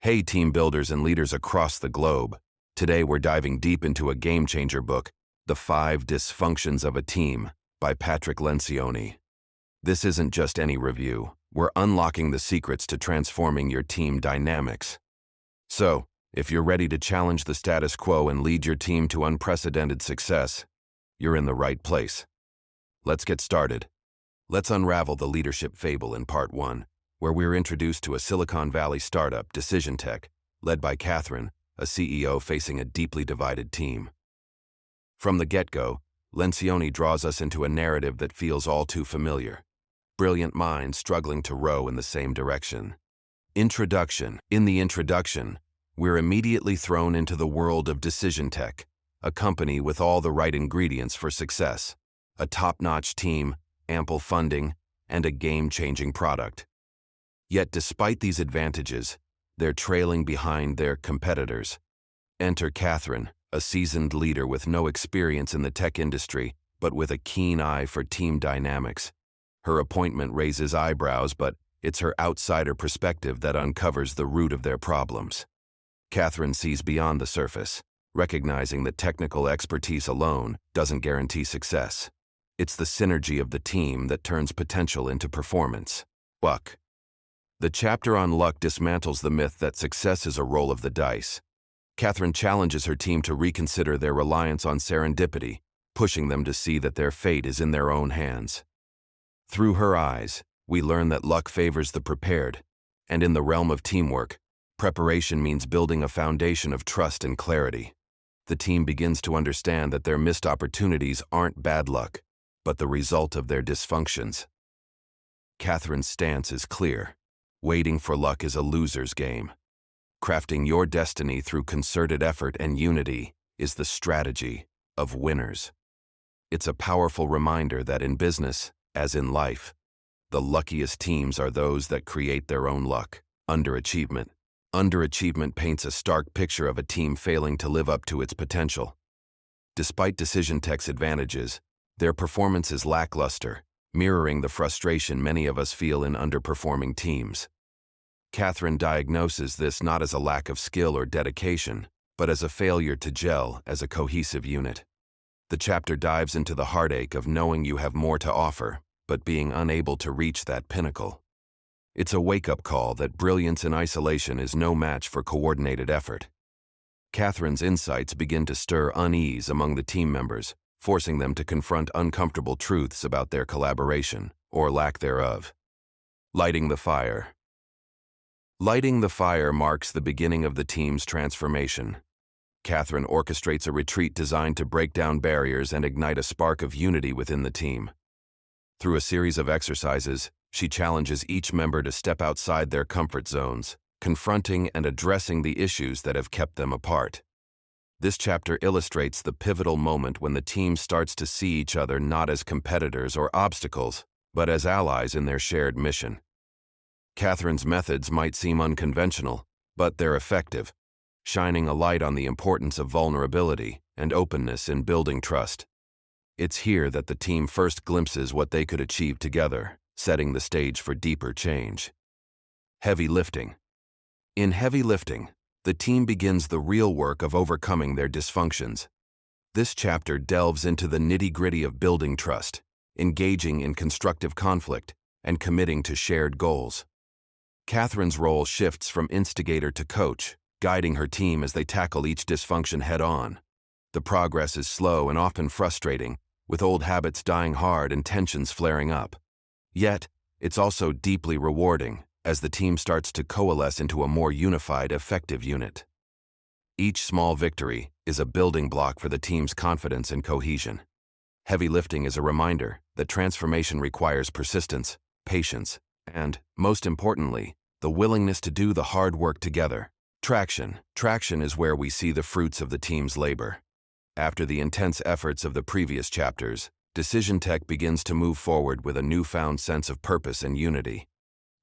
Hey team builders and leaders across the globe. Today we're diving deep into a game-changer book, The Five Dysfunctions of a Team by Patrick Lencioni. This isn't just any review. We're unlocking the secrets to transforming your team dynamics. So, if you're ready to challenge the status quo and lead your team to unprecedented success, you're in the right place. Let's get started. Let's unravel the leadership fable in Part 1. Where we're introduced to a Silicon Valley startup, Decision Tech, led by Catherine, a CEO facing a deeply divided team. From the get-go, Lencioni draws us into a narrative that feels all too familiar. Brilliant minds struggling to row in the same direction. Introduction. In the introduction, we're immediately thrown into the world of Decision Tech, a company with all the right ingredients for success. A top-notch team, ample funding, and a game-changing product. Yet despite these advantages, they're trailing behind their competitors. Enter Catherine, a seasoned leader with no experience in the tech industry, but with a keen eye for team dynamics. Her appointment raises eyebrows, but it's her outsider perspective that uncovers the root of their problems. Catherine sees beyond the surface, recognizing that technical expertise alone doesn't guarantee success. It's the synergy of the team that turns potential into performance. Luck. The chapter on luck dismantles the myth that success is a roll of the dice. Catherine challenges her team to reconsider their reliance on serendipity, pushing them to see that their fate is in their own hands. Through her eyes, we learn that luck favors the prepared, and in the realm of teamwork, preparation means building a foundation of trust and clarity. The team begins to understand that their missed opportunities aren't bad luck, but the result of their dysfunctions. Catherine's stance is clear. Waiting for luck is a loser's game. Crafting your destiny through concerted effort and unity is the strategy of winners. It's a powerful reminder that in business, as in life, the luckiest teams are those that create their own luck. Underachievement. Underachievement paints a stark picture of a team failing to live up to its potential. Despite Decision Tech's advantages, their performance is lackluster, mirroring the frustration many of us feel in underperforming teams. Catherine diagnoses this not as a lack of skill or dedication, but as a failure to gel as a cohesive unit. The chapter dives into the heartache of knowing you have more to offer, but being unable to reach that pinnacle. It's a wake-up call that brilliance in isolation is no match for coordinated effort. Catherine's insights begin to stir unease among the team members, forcing them to confront uncomfortable truths about their collaboration, or lack thereof. Lighting the fire. Lighting the fire marks the beginning of the team's transformation. Catherine orchestrates a retreat designed to break down barriers and ignite a spark of unity within the team. Through a series of exercises, she challenges each member to step outside their comfort zones, confronting and addressing the issues that have kept them apart. This chapter illustrates the pivotal moment when the team starts to see each other not as competitors or obstacles, but as allies in their shared mission. Catherine's methods might seem unconventional, but they're effective, shining a light on the importance of vulnerability and openness in building trust. It's here that the team first glimpses what they could achieve together, setting the stage for deeper change. Heavy lifting. In heavy lifting, the team begins the real work of overcoming their dysfunctions. This chapter delves into the nitty-gritty of building trust, engaging in constructive conflict, and committing to shared goals. Catherine's role shifts from instigator to coach, guiding her team as they tackle each dysfunction head-on. The progress is slow and often frustrating, with old habits dying hard and tensions flaring up. Yet, it's also deeply rewarding, as the team starts to coalesce into a more unified, effective unit. Each small victory is a building block for the team's confidence and cohesion. Heavy lifting is a reminder that transformation requires persistence, patience, and, most importantly, the willingness to do the hard work together. Traction. Traction is where we see the fruits of the team's labor. After the intense efforts of the previous chapters, Decision Tech begins to move forward with a newfound sense of purpose and unity.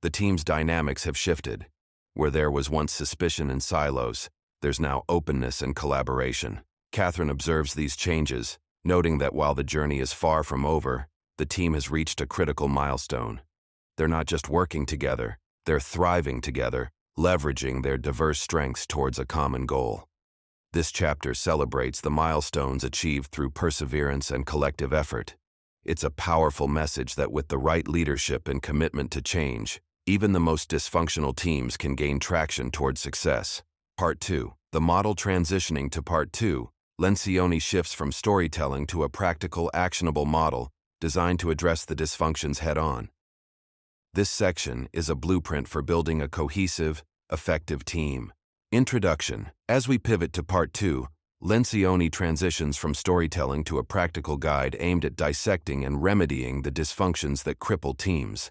The team's dynamics have shifted. Where there was once suspicion and silos, there's now openness and collaboration. Catherine observes these changes, noting that while the journey is far from over, the team has reached a critical milestone. They're not just working together, they're thriving together, leveraging their diverse strengths towards a common goal. This chapter celebrates the milestones achieved through perseverance and collective effort. It's a powerful message that with the right leadership and commitment to change, even the most dysfunctional teams can gain traction towards success. Part 2. The model transitioning to Part 2, Lencioni shifts from storytelling to a practical, actionable model designed to address the dysfunctions head-on. This section is a blueprint for building a cohesive, effective team. Introduction. As we pivot to Part 2, Lencioni transitions from storytelling to a practical guide aimed at dissecting and remedying the dysfunctions that cripple teams.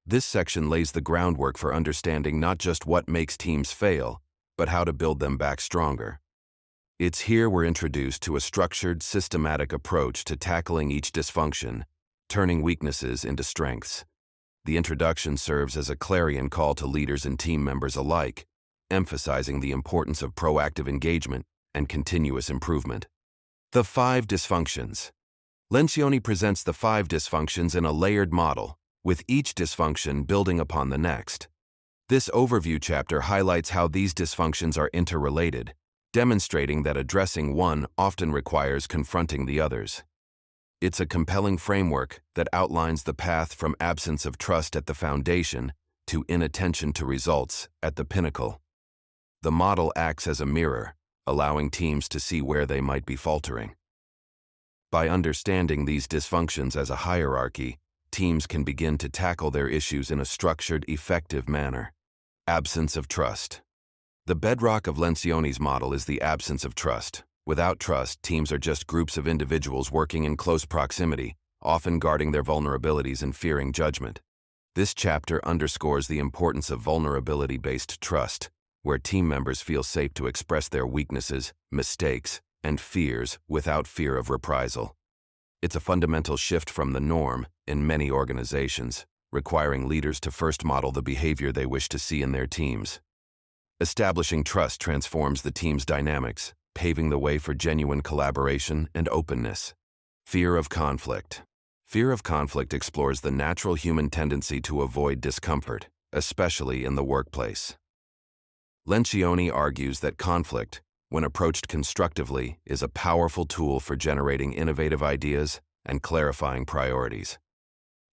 This section lays the groundwork for understanding not just what makes teams fail, but how to build them back stronger. It's here we're introduced to a structured, systematic approach to tackling each dysfunction, turning weaknesses into strengths. The introduction serves as a clarion call to leaders and team members alike, emphasizing the importance of proactive engagement and continuous improvement. The 5 Dysfunctions. Lencioni presents the 5 dysfunctions in a layered model, with each dysfunction building upon the next. This overview chapter highlights how these dysfunctions are interrelated, demonstrating that addressing one often requires confronting the others. It's a compelling framework that outlines the path from absence of trust at the foundation to inattention to results at the pinnacle. The model acts as a mirror, allowing teams to see where they might be faltering. By understanding these dysfunctions as a hierarchy, teams can begin to tackle their issues in a structured, effective manner. Absence of trust. The bedrock of Lencioni's model is the absence of trust. Without trust, teams are just groups of individuals working in close proximity, often guarding their vulnerabilities and fearing judgment. This chapter underscores the importance of vulnerability-based trust, where team members feel safe to express their weaknesses, mistakes, and fears without fear of reprisal. It's a fundamental shift from the norm in many organizations, requiring leaders to first model the behavior they wish to see in their teams. Establishing trust transforms the team's dynamics, paving the way for genuine collaboration and openness. Fear of conflict. Fear of conflict explores the natural human tendency to avoid discomfort, especially in the workplace. Lencioni argues that conflict, when approached constructively, is a powerful tool for generating innovative ideas and clarifying priorities.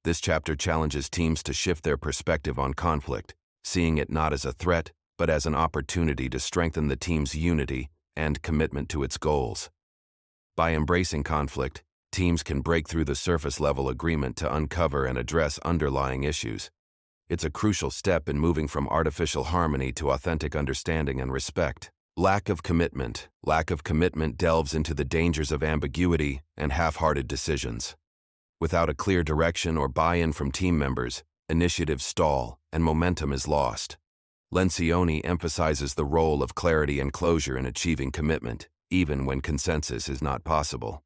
This chapter challenges teams to shift their perspective on conflict, seeing it not as a threat, but as an opportunity to strengthen the team's unity and commitment to its goals. By embracing conflict, teams can break through the surface-level agreement to uncover and address underlying issues. It's a crucial step in moving from artificial harmony to authentic understanding and respect. Lack of commitment. Lack of commitment delves into the dangers of ambiguity and half-hearted decisions. Without a clear direction or buy-in from team members, initiatives stall and momentum is lost. Lencioni emphasizes the role of clarity and closure in achieving commitment, even when consensus is not possible.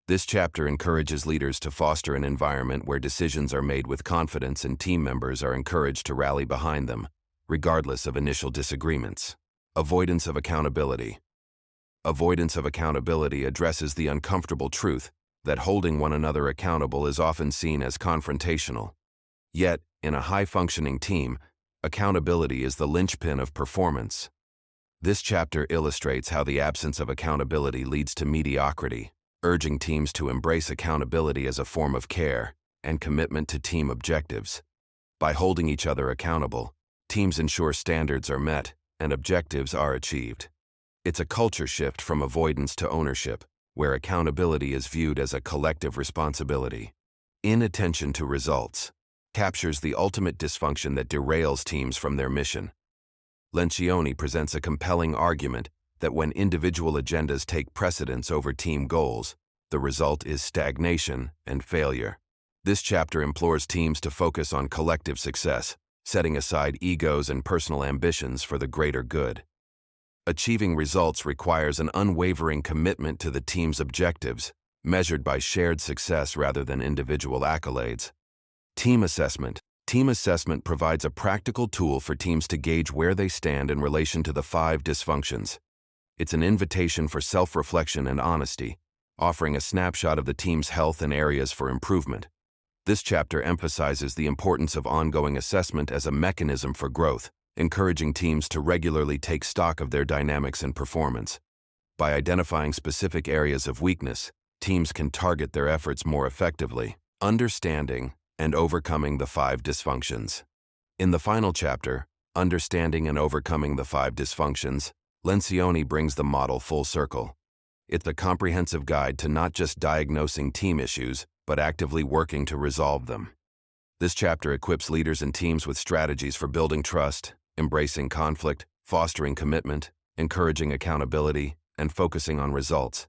This chapter encourages leaders to foster an environment where decisions are made with confidence and team members are encouraged to rally behind them, regardless of initial disagreements. Avoidance of accountability. Avoidance of accountability addresses the uncomfortable truth that holding one another accountable is often seen as confrontational. Yet, in a high-functioning team, accountability is the linchpin of performance. This chapter illustrates how the absence of accountability leads to mediocrity, urging teams to embrace accountability as a form of care and commitment to team objectives. By holding each other accountable, teams ensure standards are met and objectives are achieved. It's a culture shift from avoidance to ownership, where accountability is viewed as a collective responsibility. Inattention to results captures the ultimate dysfunction that derails teams from their mission. Lencioni presents a compelling argument that when individual agendas take precedence over team goals, the result is stagnation and failure. This chapter implores teams to focus on collective success, setting aside egos and personal ambitions for the greater good. Achieving results requires an unwavering commitment to the team's objectives, measured by shared success rather than individual accolades. Team assessment. Team assessment provides a practical tool for teams to gauge where they stand in relation to the 5 dysfunctions. It's an invitation for self-reflection and honesty, offering a snapshot of the team's health and areas for improvement. This chapter emphasizes the importance of ongoing assessment as a mechanism for growth, encouraging teams to regularly take stock of their dynamics and performance. By identifying specific areas of weakness, teams can target their efforts more effectively, understanding and overcoming the 5 dysfunctions. In the final chapter, Understanding and Overcoming the 5 Dysfunctions, Lencioni brings the model full circle. It's a comprehensive guide to not just diagnosing team issues, but actively working to resolve them. This chapter equips leaders and teams with strategies for building trust, embracing conflict, fostering commitment, encouraging accountability, and focusing on results.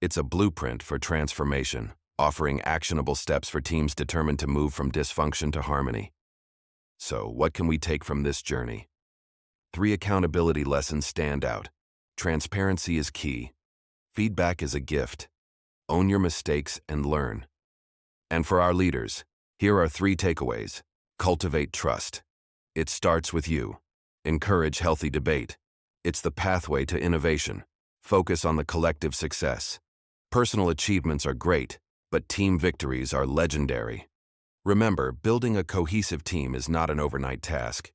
It's a blueprint for transformation, offering actionable steps for teams determined to move from dysfunction to harmony. So, what can we take from this journey? 3 accountability lessons stand out. Transparency is key. Feedback is a gift. Own your mistakes and learn. And for our leaders, here are 3 takeaways. Cultivate trust. It starts with you. Encourage healthy debate. It's the pathway to innovation. Focus on the collective success. Personal achievements are great, but team victories are legendary. Remember, building a cohesive team is not an overnight task.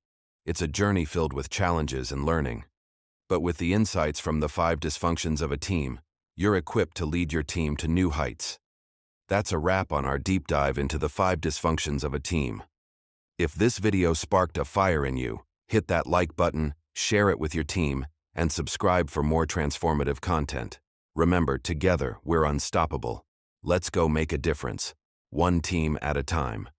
It's a journey filled with challenges and learning. But with the insights from the 5 dysfunctions of a team, you're equipped to lead your team to new heights. That's a wrap on our deep dive into the 5 dysfunctions of a team. If this video sparked a fire in you, hit that like button, share it with your team, and subscribe for more transformative content. Remember, together, we're unstoppable. Let's go make a difference, one team at a time.